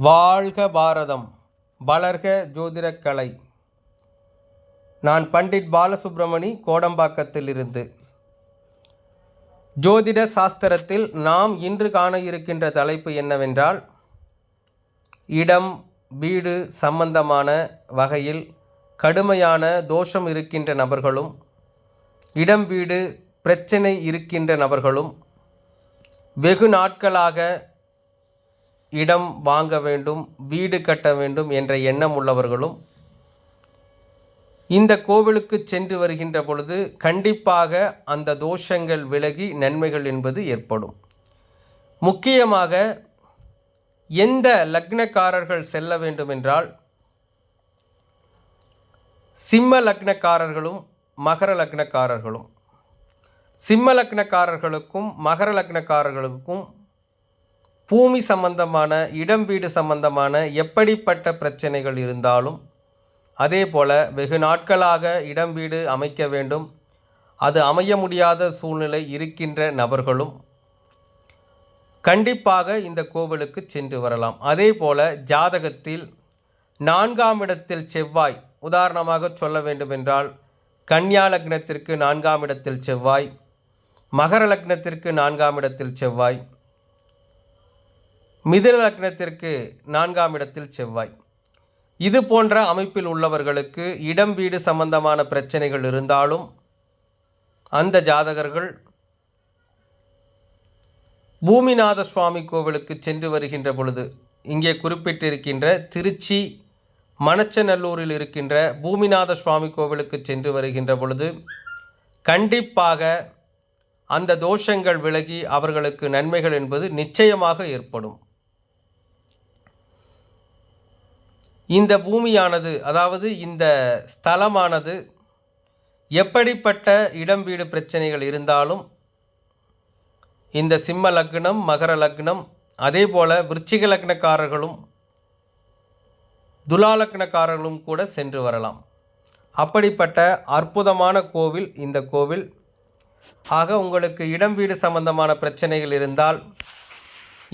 வாழ்க பாரதம், வளர்க ஜோதிடக்கலை. நான் பண்டிட் பாலசுப்ரமணி, கோடம்பாக்கத்திலிருந்து. ஜோதிட சாஸ்திரத்தில் நாம் இன்று காண இருக்கின்ற தலைப்பு என்னவென்றால், இடம் வீடு சம்பந்தமான வகையில் கடுமையான தோஷம் இருக்கின்ற நபர்களும், இடம் வீடு பிரச்சனை இருக்கின்ற நபர்களும், வெகு நாட்களாக இடம் வாங்க வேண்டும், வீடு கட்ட வேண்டும் என்ற எண்ணம் உள்ளவர்களும் இந்த கோவிலுக்கு சென்று வருகின்ற பொழுது கண்டிப்பாக அந்த தோஷங்கள் விலகி நன்மைகள் என்பது ஏற்படும். முக்கியமாக எந்த லக்னக்காரர்கள் செல்ல வேண்டும் என்றால், சிம்ம லக்னக்காரர்களும் மகர லக்னக்காரர்களும். சிம்ம லக்னக்காரர்களுக்கும் மகர லக்னக்காரர்களுக்கும் பூமி சம்பந்தமான, இடம் வீடு சம்பந்தமான எப்படிப்பட்ட பிரச்சனைகள் இருந்தாலும், அதே போல் வெகு நாட்களாக இடம் வீடு அமைக்க வேண்டும், அது அமைய முடியாத சூழ்நிலை இருக்கின்ற நபர்களும் கண்டிப்பாக இந்த கோவிலுக்கு சென்று வரலாம். அதே போல் ஜாதகத்தில் 4ஆம் இடத்தில் செவ்வாய், உதாரணமாக சொல்ல வேண்டுமென்றால் கன்னியா லக்னத்திற்கு 4ஆம் இடத்தில் செவ்வாய், மகர லக்னத்திற்கு 4ஆம் இடத்தில் செவ்வாய், மிதுன லக்னத்திற்கு 4ஆம் இடத்தில் செவ்வாய், இது போன்ற அமைப்பில் உள்ளவர்களுக்கு இடம் வீடு சம்பந்தமான பிரச்சனைகள் இருந்தாலும் அந்த ஜாதகர்கள் பூமிநாத சுவாமி கோவிலுக்கு சென்று வருகின்ற பொழுது, இங்கே குறிப்பிட்டிருக்கின்ற திருச்சி மணச்சநல்லூரில் இருக்கின்ற பூமிநாத சுவாமி கோவிலுக்கு சென்று வருகின்ற பொழுது கண்டிப்பாக அந்த தோஷங்கள் விலகி அவர்களுக்கு நன்மைகள் என்பது நிச்சயமாக ஏற்படும். இந்த பூமியானது, அதாவது இந்த ஸ்தலமானது எப்படிப்பட்ட இடம் வீடு பிரச்சனைகள் இருந்தாலும் இந்த சிம்ம லக்னம், மகர லக்னம், அதே போல் விருச்சிக லக்னக்காரர்களும் துலா லக்னக்காரர்களும் கூட சென்று வரலாம். அப்படிப்பட்ட அற்புதமான கோவில் இந்த கோவில். ஆக உங்களுக்கு இடம் வீடு சம்பந்தமான பிரச்சனைகள் இருந்தால்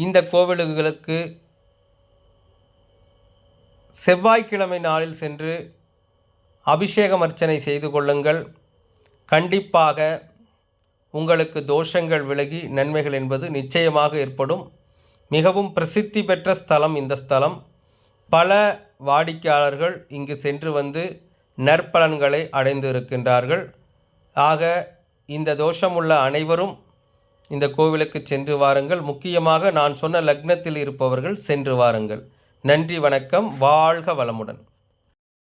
இந்த கோவில்களுக்கு செவ்வாய்க்கிழமை நாளில் சென்று அபிஷேகம் அர்ச்சனை செய்து கொள்ளுங்கள். கண்டிப்பாக உங்களுக்கு தோஷங்கள் விலகி நன்மைகள் என்பது நிச்சயமாக ஏற்படும். மிகவும் பிரசித்தி பெற்ற ஸ்தலம் இந்த ஸ்தலம். பல வாடிக்கையாளர்கள் இங்கு சென்று வந்து நற்பலன்களை அடைந்து இருக்கின்றார்கள். ஆக இந்த தோஷமுள்ள அனைவரும் இந்த கோவிலுக்கு சென்று வாருங்கள். முக்கியமாக நான் சொன்ன லக்னத்தில் இருப்பவர்கள் சென்று வாருங்கள். நன்றி, வணக்கம். வாழ்க வளமுடன்.